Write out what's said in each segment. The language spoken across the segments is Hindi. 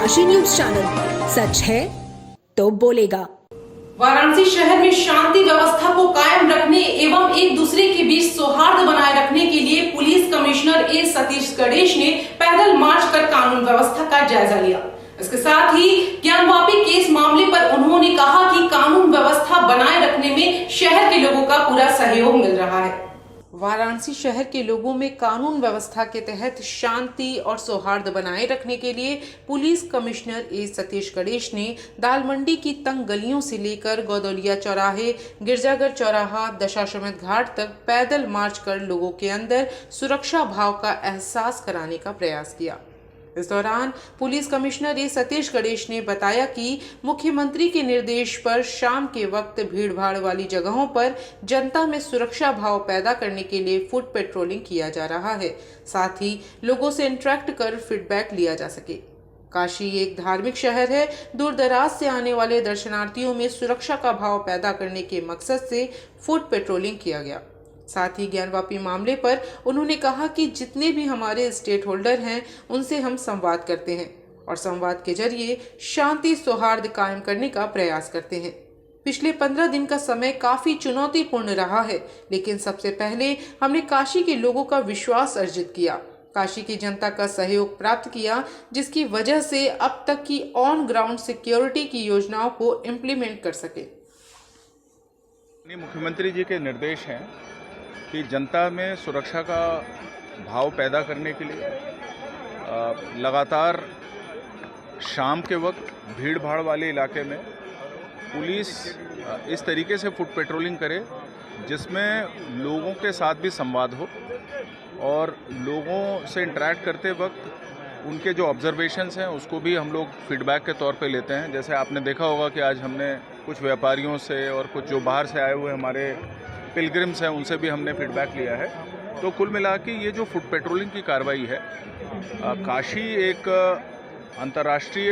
काशी न्यूज चैनल, सच है तो बोलेगा। वाराणसी शहर में शांति व्यवस्था को कायम रखने एवं एक दूसरे के बीच सौहार्द बनाए रखने के लिए पुलिस कमिश्नर ए सतीश गणेश ने पैदल मार्च कर कानून व्यवस्था का जायजा लिया। इसके साथ ही ज्ञानवापी केस मामले पर उन्होंने कहा कि कानून व्यवस्था बनाए रखने में शहर के लोगों का पूरा सहयोग मिल रहा है। वाराणसी शहर के लोगों में कानून व्यवस्था के तहत शांति और सौहार्द बनाए रखने के लिए पुलिस कमिश्नर ए सतीश गणेश ने दाल मंडी की तंग गलियों से लेकर गौदौलिया चौराहे, गिरजाघर चौराहा, दशाश्वमेध घाट तक पैदल मार्च कर लोगों के अंदर सुरक्षा भाव का एहसास कराने का प्रयास किया। इस दौरान पुलिस कमिश्नर ए सतीश गणेश ने बताया कि मुख्यमंत्री के निर्देश पर शाम के वक्त भीड़भाड़ वाली जगहों पर जनता में सुरक्षा भाव पैदा करने के लिए फुट पेट्रोलिंग किया जा रहा है, साथ ही लोगों से इंटरेक्ट कर फीडबैक लिया जा सके। काशी एक धार्मिक शहर है। दूर दराज से आने वाले दर्शनार्थियों में सुरक्षा का भाव पैदा करने के मकसद से फुट पेट्रोलिंग किया गया। साथ ही ज्ञानवापी मामले पर उन्होंने कहा कि जितने भी हमारे स्टेक होल्डर हैं उनसे हम संवाद करते हैं और संवाद के जरिए शांति सौहार्द कायम करने का प्रयास करते हैं। पिछले 15 दिन का समय काफी चुनौतीपूर्ण रहा है, लेकिन सबसे पहले हमने काशी के लोगों का विश्वास अर्जित किया, काशी की जनता का सहयोग प्राप्त किया, जिसकी वजह से अब तक की ऑन ग्राउंड सिक्योरिटी की योजनाओं को इम्प्लीमेंट कर सके। मुख्यमंत्री जी के निर्देश हैं कि जनता में सुरक्षा का भाव पैदा करने के लिए लगातार शाम के वक्त भीड़ भाड़ वाले इलाके में पुलिस इस तरीके से फुट पेट्रोलिंग करे जिसमें लोगों के साथ भी संवाद हो और लोगों से इंटरेक्ट करते वक्त उनके जो ऑब्जर्वेशंस हैं उसको भी हम लोग फीडबैक के तौर पे लेते हैं। जैसे आपने देखा होगा कि आज हमने कुछ व्यापारियों से और कुछ जो बाहर से आए हुए हमारे पिलग्रिम्स हैं उनसे भी हमने फीडबैक लिया है। तो कुल मिला के ये जो फुट पेट्रोलिंग की कार्रवाई है, काशी एक अंतर्राष्ट्रीय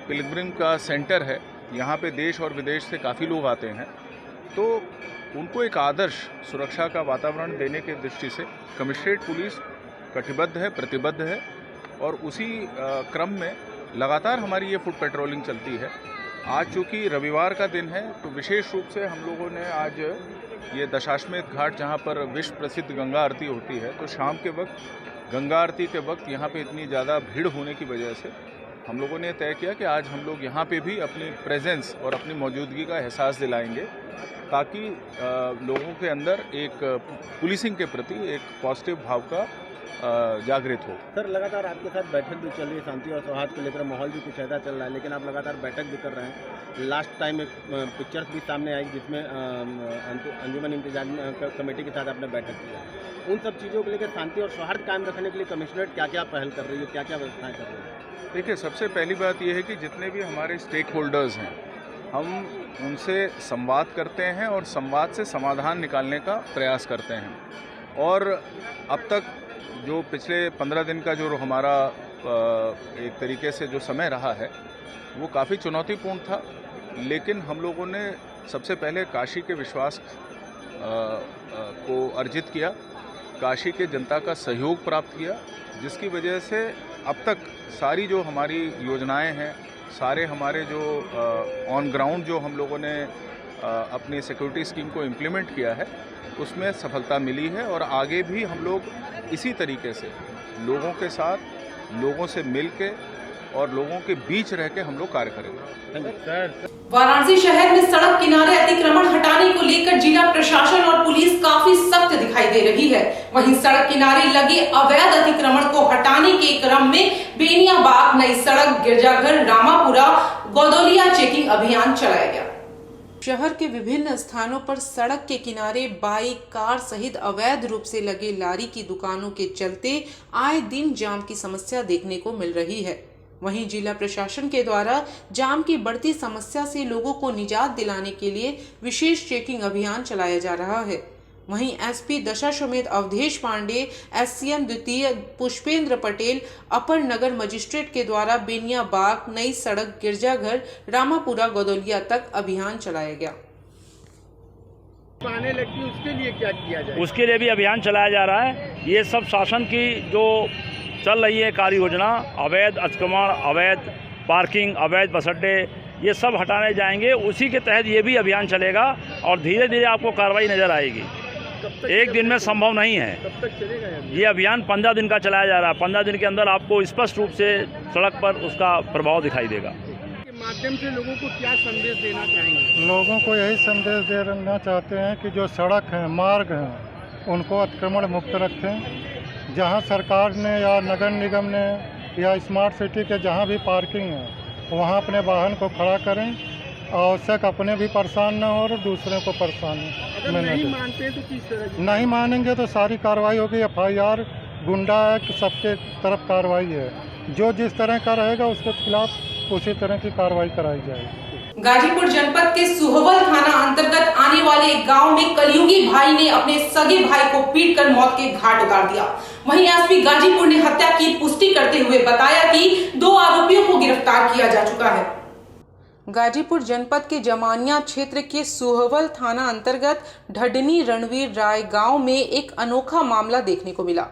पिलग्रिम का सेंटर है। यहाँ पे देश और विदेश से काफ़ी लोग आते हैं, तो उनको एक आदर्श सुरक्षा का वातावरण देने के दृष्टि से कमिश्नरेट पुलिस कटिबद्ध है, प्रतिबद्ध है और उसी क्रम में लगातार हमारी ये फुट पेट्रोलिंग चलती है। आज चूँकि रविवार का दिन है तो विशेष रूप से हम लोगों ने आज ये दशाश्वमेध घाट जहाँ पर विश्व प्रसिद्ध गंगा आरती होती है, तो शाम के वक्त गंगा आरती के वक्त यहाँ पे इतनी ज़्यादा भीड़ होने की वजह से हम लोगों ने तय किया कि आज हम लोग यहाँ पे भी अपनी प्रेजेंस और अपनी मौजूदगी का एहसास दिलाएंगे, ताकि लोगों के अंदर एक पुलिसिंग के प्रति एक पॉजिटिव भाव का जागृत हो। सर, लगातार आपके साथ बैठक भी चल रही है, शांति और सौहार्द को लेकर माहौल भी कुछ ऐसा चल रहा है, लेकिन आप लगातार बैठक भी कर रहे हैं। लास्ट टाइम एक पिक्चर्स भी सामने आई जिसमें अंजुमन इंतजामिया कमेटी के साथ आपने बैठक किया। उन सब चीज़ों को लेकर शांति और सौहार्द कायम रखने के लिए कमिश्नरेट क्या क्या पहल कर रही है, क्या क्या व्यवस्थाएँ कर रही है? देखिए, सबसे पहली बात यह है कि जितने भी हमारे स्टेक होल्डर्स हैं हम उनसे संवाद करते हैं और संवाद से समाधान निकालने का प्रयास करते हैं। और अब तक जो पिछले 15 दिन का जो हमारा एक तरीके से जो समय रहा है वो काफ़ी चुनौतीपूर्ण था, लेकिन हम लोगों ने सबसे पहले काशी के विश्वास को अर्जित किया, काशी के जनता का सहयोग प्राप्त किया, जिसकी वजह से अब तक सारी जो हमारी योजनाएं हैं, सारे हमारे जो ऑन ग्राउंड जो हम लोगों ने अपनी सिक्योरिटी स्कीम को इम्प्लीमेंट किया है उसमें सफलता मिली है और आगे भी हम लोग इसी तरीके से लोगों के साथ, लोगों से मिल के और लोगों के बीच रह के हम लोग कार्य करेंगे। वाराणसी शहर में सड़क किनारे अतिक्रमण हटाने को लेकर जिला प्रशासन और पुलिस काफी सख्त दिखाई दे रही है। वहीं सड़क किनारे लगे अवैध अतिक्रमण को हटाने के क्रम में बेनियाबाग, नई सड़क, गिरजाघर, रामापुरा, गौदौलिया चेकिंग अभियान चलाया गया। शहर के विभिन्न स्थानों पर सड़क के किनारे बाइक, कार सहित अवैध रूप से लगे लारी की दुकानों के चलते आए दिन जाम की समस्या देखने को मिल रही है। वहीं जिला प्रशासन के द्वारा जाम की बढ़ती समस्या से लोगों को निजात दिलाने के लिए विशेष चेकिंग अभियान चलाया जा रहा है। वहीं एसपी दशाश्वमेध अवधेश पांडे, एससीएम द्वितीय पुष्पेंद्र पटेल, अपर नगर मजिस्ट्रेट के द्वारा बेनियाबाग, नई सड़क, गिरजाघर, रामापुरा, गौदौलिया तक अभियान चलाया गया। आने लगी उसके लिए क्या किया जाए? उसके लिए भी अभियान चलाया जा रहा है। ये सब शासन की जो चल रही है कार्य योजना, अवैध अतिक्रमण, अवैध पार्किंग, अवैध बस अड्डे, ये सब हटाने जाएंगे। उसी के तहत ये भी अभियान चलेगा और धीरे धीरे आपको कार्रवाई नज़र आएगी। एक दिन में संभव नहीं है। कब तक चलेगा ये अभियान 15 दिन का चलाया जा रहा है। 15 दिन के अंदर आपको स्पष्ट रूप से सड़क पर उसका प्रभाव दिखाई देगा। के माध्यम से लोगों को क्या संदेश देना चाहेंगे? लोगों को यही संदेश देना चाहते हैं कि जो सड़क हैं, मार्ग हैं, उनको अतिक्रमण मुक्त रखें। जहां सरकार ने या नगर निगम ने या स्मार्ट सिटी के जहां भी पार्किंग है, वहां अपने वाहन को खड़ा करें। आवश्यक अपने भी परेशान न हो और दूसरों को परेशानी में न दें। मानते तो किस तरह की? नहीं मानेंगे तो सारी कार्रवाई होगी। FIR, गुंडा एक्ट, सबके तरफ कार्रवाई है। जो जिस तरह का रहेगा उसके खिलाफ उसी तरह की कार्रवाई कराई जाएगी। गाजीपुर जनपद के सुहवल थाना अंतर्गत आने वाले एक गांव में कलयुगी भाई ने अपने सगे भाई को पीटकर मौत के घाट उतार दिया। वहीं एसपी गाजीपुर ने हत्या की पुष्टि करते हुए बताया कि 2 आरोपियों को गिरफ्तार किया जा चुका है। गाजीपुर जनपद के जमानिया क्षेत्र के सुहवल थाना अंतर्गत ढडनी रणवीर राय गांव में एक अनोखा मामला देखने को मिला,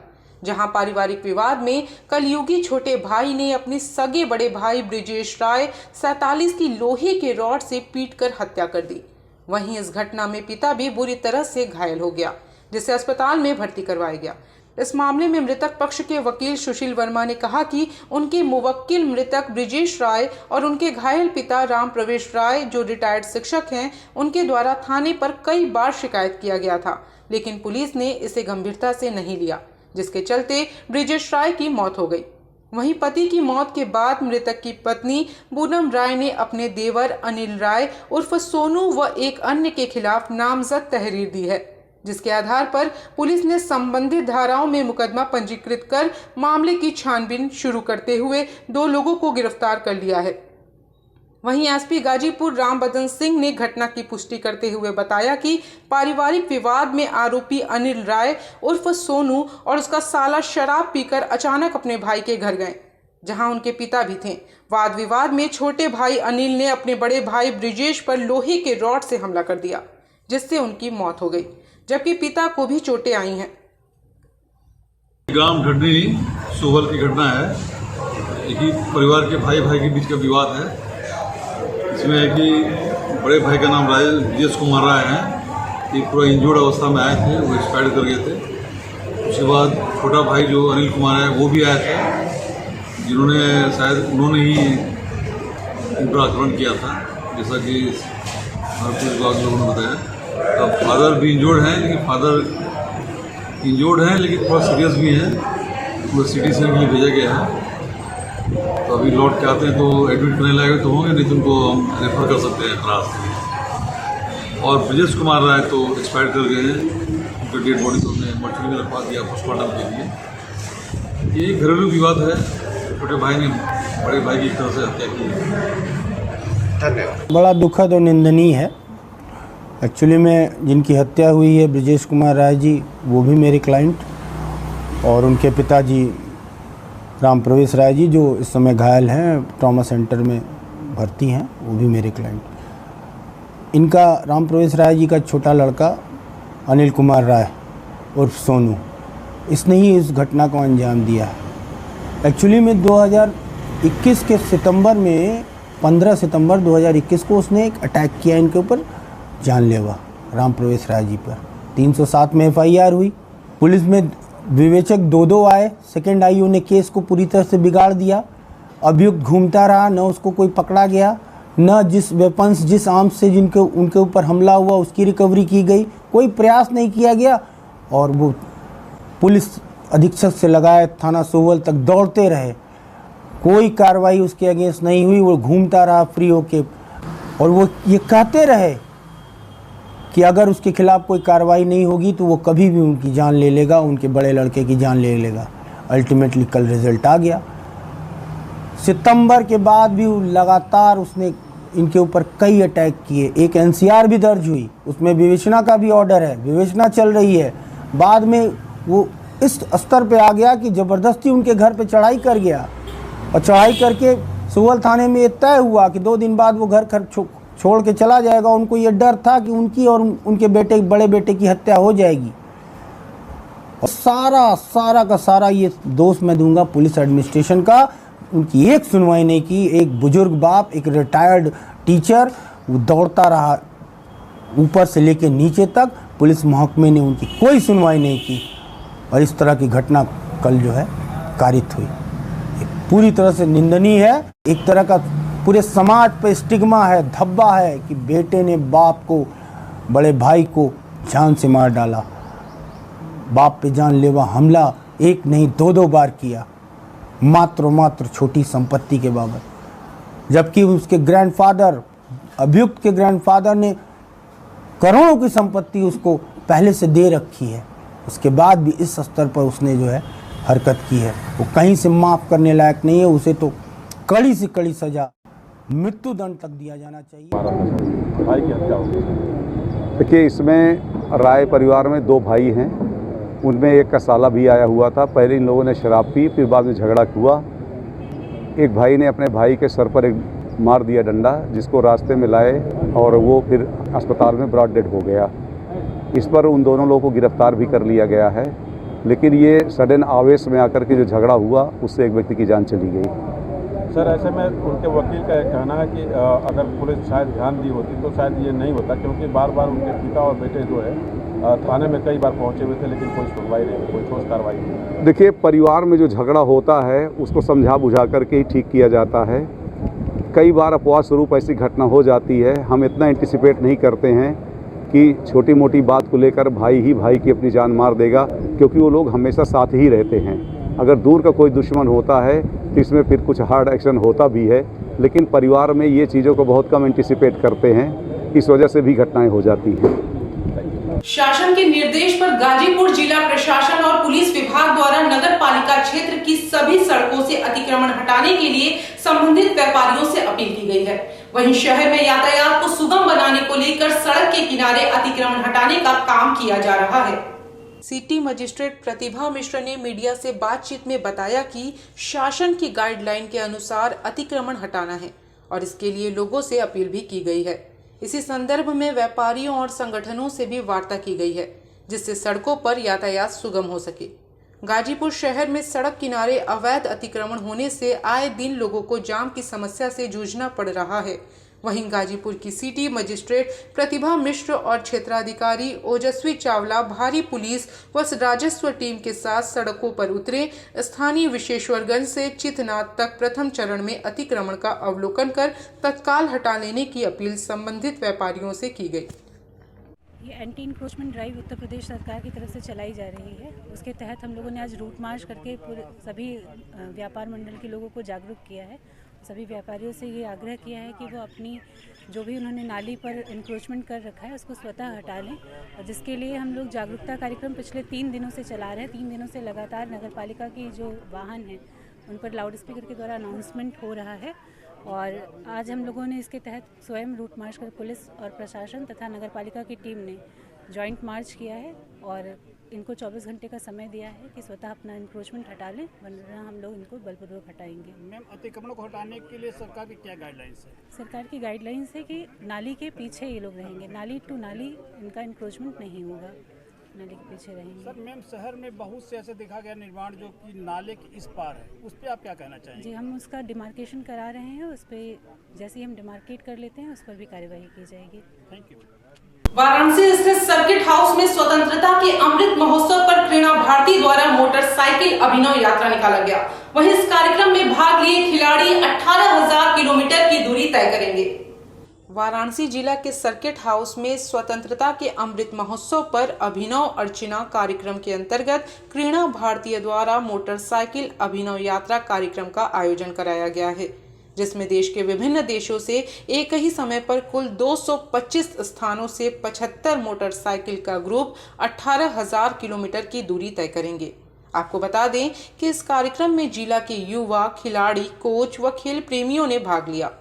जहां पारिवारिक विवाद में कलयुगी छोटे भाई ने अपने सगे बड़े भाई ब्रिजेश राय 47 की लोहे के रॉड से पीटकर हत्या कर दी। वहीं इस घटना में पिता भी बुरी तरह से घायल हो गया, जिसे अस्पताल में भर्ती करवाया गया। इस मामले में मृतक पक्ष के वकील सुशील वर्मा ने कहा कि उनके मुवक्किल मृतक ब्रिजेश राय और उनके घायल पिता राम प्रवेश राय, जो रिटायर्ड शिक्षक हैं, उनके द्वारा थाने पर कई बार शिकायत किया गया था, लेकिन पुलिस ने इसे गंभीरता से नहीं लिया, जिसके चलते ब्रिजेश राय की मौत हो गई। वहीं पति की मौत के बाद मृतक की पत्नी पूनम राय ने अपने देवर अनिल राय उर्फ सोनू व एक अन्य के खिलाफ नामजद तहरीर दी है, जिसके आधार पर पुलिस ने संबंधित धाराओं में मुकदमा पंजीकृत कर मामले की छानबीन शुरू करते हुए 2 लोगों को गिरफ्तार कर लिया है। वहीं एसपी गाजीपुर राम बदन सिंह ने घटना की पुष्टि करते हुए बताया कि पारिवारिक विवाद में आरोपी अनिल राय उर्फ सोनू और उसका साला शराब पीकर अचानक अपने भाई के घर गए, जहां उनके पिता भी थे। वाद विवाद में छोटे भाई अनिल ने अपने बड़े भाई ब्रिजेश पर लोहे के रॉड से हमला कर दिया, जिससे उनकी मौत हो गई, जबकि पिता को भी चोटें आई हैं। ग्राम ढडनी सुहवल की घटना है। एक ही परिवार के भाई के बीच का विवाद है। इसमें है कि बड़े भाई का नाम ब्रिजेश कुमार राय है। ये पूरा इंजर्ड अवस्था में आए थे, वो एक्सपायर कर गए थे। उसके बाद छोटा भाई जो अनिल कुमार है वो भी आया था, जिन्होंने शायद उन्होंने ही इन पर आक्रमण किया था, जैसा कि हमारे पुलिस विभाग लोगों ने बताया। अब फादर भी इंजर्ड हैं, लेकिन फादर इंजर्ड हैं लेकिन थोड़ा सीरियस भी हैं। वो सिटी से भी भेजा गया है, तो अभी लौट के आते हैं तो एडमिट करने लायक तो होंगे, नहीं तो उनको हम रेफर कर सकते हैं क्लास। और ब्रिजेश कुमार राय तो एक्सपायर कर गए हैं, उनका डेड बॉडी तो हमने मर्चरी में रखवा दिया पोस्टमार्टम के लिए। ये घरेलू विवाद है, छोटे भाई ने बड़े भाई की एक तरह से हत्या की है। धन्यवाद। बड़ा दुखद और निंदनीय है। एक्चुअली में जिनकी हत्या हुई है ब्रिजेश कुमार राय जी, वो भी मेरे क्लाइंट, और उनके पिताजी राम प्रवेश राय जी जो इस समय घायल हैं, ट्रॉमा सेंटर में भर्ती हैं, वो भी मेरे क्लाइंट। इनका राम प्रवेश राय जी का छोटा लड़का अनिल कुमार राय उर्फ सोनू, इसने ही इस घटना को अंजाम दिया है। एक्चुअली में 2021 के सितंबर में 15 सितंबर 2021 को उसने एक अटैक किया इनके ऊपर, जानलेवा, राम प्रवेश राय जी पर। 307 में FIR हुई। पुलिस में विवेचक 2 आए, सेकेंड IO ने केस को पूरी तरह से बिगाड़ दिया। अभियुक्त घूमता रहा, न उसको कोई पकड़ा गया, न जिस वेपन्स जिस आर्म्स से उनके ऊपर हमला हुआ उसकी रिकवरी की गई, कोई प्रयास नहीं किया गया। और वो पुलिस अधीक्षक से लगाए थाना सुहवल तक दौड़ते रहे, कोई कार्रवाई उसके अगेंस्ट नहीं हुई। वो घूमता रहा फ्री होके, और वो ये कहते रहे कि अगर उसके खिलाफ कोई कार्रवाई नहीं होगी तो वो कभी भी उनकी जान ले लेगा, उनके बड़े लड़के की जान ले लेगा। अल्टीमेटली कल रिजल्ट आ गया। सितंबर के बाद भी लगातार उसने इनके ऊपर कई अटैक किए। एक NCR भी दर्ज हुई, उसमें विवेचना का भी ऑर्डर है, विवेचना चल रही है। बाद में वो इस स्तर पे आ गया कि ज़बरदस्ती उनके घर पे चढ़ाई कर गया, और चढ़ाई करके सुहवल थाने में तय हुआ कि 2 दिन बाद वो घर छोड़ के चला जाएगा। उनको ये डर था कि उनकी और उनके बड़े बेटे की हत्या हो जाएगी। और सारा का सारा ये दोष मैं दूंगा पुलिस एडमिनिस्ट्रेशन का। उनकी एक सुनवाई नहीं की। एक बुजुर्ग बाप, एक रिटायर्ड टीचर, वो दौड़ता रहा ऊपर से लेकर नीचे तक। पुलिस महकमे ने उनकी कोई सुनवाई नहीं की और इस तरह की घटना कल जो है कारित हुई। ये पूरी तरह से निंदनीय है। एक तरह का पूरे समाज पर स्टिग्मा है, धब्बा है कि बेटे ने बाप को, बड़े भाई को जान से मार डाला। बाप पे जानलेवा हमला एक नहीं 2 बार किया, मात्र छोटी संपत्ति के बाबत, जबकि उसके ग्रैंडफादर, अभियुक्त के ग्रैंडफादर ने करोड़ों की संपत्ति उसको पहले से दे रखी है। उसके बाद भी इस स्तर पर उसने जो है हरकत की है, वो कहीं से माफ़ करने लायक नहीं है। उसे तो कड़ी से कड़ी सजा, मृत्यु दंड तक दिया जाना चाहिए। भाई की हत्या हो गई। देखिए, इसमें राय परिवार में 2 भाई हैं, उनमें एक का साला भी आया हुआ था। पहले इन लोगों ने शराब पी, फिर बाद में झगड़ा हुआ। एक भाई ने अपने भाई के सर पर एक मार दिया डंडा, जिसको रास्ते में लाए और वो फिर अस्पताल में ब्रॉड डेड हो गया। इस पर उन दोनों लोगों को गिरफ्तार भी कर लिया गया है, लेकिन ये सडन आवेश में आकर के जो झगड़ा हुआ उससे एक व्यक्ति की जान चली गई। सर, ऐसे में उनके वकील का कहना है कि अगर पुलिस शायद ध्यान दी होती तो शायद ये नहीं होता, क्योंकि बार बार उनके पिता और बेटे जो है थाने में कई बार पहुंचे हुए थे, लेकिन कोई सुनवाई नहीं, कोई ठोस कार्रवाई नहीं। देखिए, परिवार में जो झगड़ा होता है उसको समझा बुझा करके ही ठीक किया जाता है। कई बार अपवाद स्वरूप ऐसी घटना हो जाती है। हम इतना एंटिसिपेट नहीं करते हैं कि छोटी मोटी बात को लेकर भाई ही भाई की अपनी जान मार देगा, क्योंकि वो लोग हमेशा साथ ही रहते हैं। अगर दूर का कोई दुश्मन होता है तो इसमें फिर कुछ हार्ड एक्शन होता भी है, लेकिन परिवार में ये चीज़ों को बहुत कम एंटिसिपेट करते हैं, इस वजह से भी घटनाएं हो जाती हैं। शासन के निर्देश पर गाजीपुर जिला प्रशासन और पुलिस विभाग द्वारा नगर पालिका क्षेत्र की सभी सड़कों से अतिक्रमण हटाने के लिए संबंधित व्यापारियों से अपील की गई है। वहीं शहर में यातायात को सुगम बनाने को लेकर सड़क के किनारे अतिक्रमण हटाने का काम किया जा रहा है। सिटी मजिस्ट्रेट प्रतिभा मिश्र ने मीडिया से बातचीत में बताया कि शासन की गाइडलाइन के अनुसार अतिक्रमण हटाना है और इसके लिए लोगों से अपील भी की गई है। इसी संदर्भ में व्यापारियों और संगठनों से भी वार्ता की गई है, जिससे सड़कों पर यातायात सुगम हो सके। गाजीपुर शहर में सड़क किनारे अवैध अतिक्रमण होने से आए दिन लोगों को जाम की समस्या से जूझना पड़ रहा है। वहीं गाजीपुर की सिटी मजिस्ट्रेट प्रतिभा मिश्र और क्षेत्राधिकारी ओजस्वी चावला भारी पुलिस व राजस्व टीम के साथ सड़कों पर उतरे। स्थानीय विशेश्वरगंज से चितनाथ तक प्रथम चरण में अतिक्रमण का अवलोकन कर तत्काल हटा लेने की अपील संबंधित व्यापारियों से की गई। ये anti encroachment drive Uttar Pradesh सरकार की तरफ से चलाई जा रही है। उसके तहत हम लोगों ने आज रूट मार्च करके पूरे सभी व्यापार मंडल के लोगों को जागरूक किया है। सभी व्यापारियों से ये आग्रह किया है कि वो अपनी जो भी उन्होंने नाली पर इंक्रोचमेंट कर रखा है उसको स्वतः हटा लें, और जिसके लिए हम लोग जागरूकता कार्यक्रम पिछले 3 दिनों से चला रहे हैं। 3 दिनों से लगातार नगरपालिका की जो वाहन हैं उन पर लाउड स्पीकर के द्वारा अनाउंसमेंट हो रहा है, और आज हम लोगों ने इसके तहत स्वयं रूट मार्च कर पुलिस और प्रशासन तथा नगरपालिका की टीम ने जॉइंट मार्च किया है और इनको 24 घंटे का समय दिया है कि स्वतः अपना इंक्रोचमेंट हटा लें, वरना हम लोग इनको बलपूर्वक हटाएंगे। मैम, अतिक्रमण को हटाने के लिए सरकार की क्या गाइडलाइंस है? सरकार की गाइडलाइंस है कि नाली के पीछे ये लोग रहेंगे, नाली टू नाली इनका इंक्रोचमेंट नहीं होगा, नाले के पीछे रहेंगे। सर, मैम, शहर में बहुत से ऐसे देखा गया निर्माण जो कि नाले के इस पार है, उस पर आप क्या कहना चाहेंगे? जी, हम उसका डिमार्केशन करा रहे हैं, उस पर जैसे ही हम डिमार्केट कर लेते हैं उस पर भी कार्यवाही की जाएगी। Thank you. वाराणसी स्थित सर्किट हाउस में स्वतंत्रता के अमृत महोत्सव पर प्रेरणा भारती द्वारा मोटरसाइकिल अभिनव यात्रा निकाला गया। वहीं इस कार्यक्रम में भाग लिए खिलाड़ी 18,000 किलोमीटर की दूरी तय करेंगे। वाराणसी जिला के सर्किट हाउस में स्वतंत्रता के अमृत महोत्सव पर अभिनव अर्चना कार्यक्रम के अंतर्गत प्रेरणा भारती द्वारा मोटरसाइकिल अभिनव यात्रा कार्यक्रम का आयोजन कराया गया है, जिसमें देश के विभिन्न देशों से एक ही समय पर कुल 225 स्थानों से 75 मोटरसाइकिल का ग्रुप 18,000 किलोमीटर की दूरी तय करेंगे। आपको बता दें कि इस कार्यक्रम में जिला के युवा, खिलाड़ी, कोच व खेल प्रेमियों ने भाग लिया।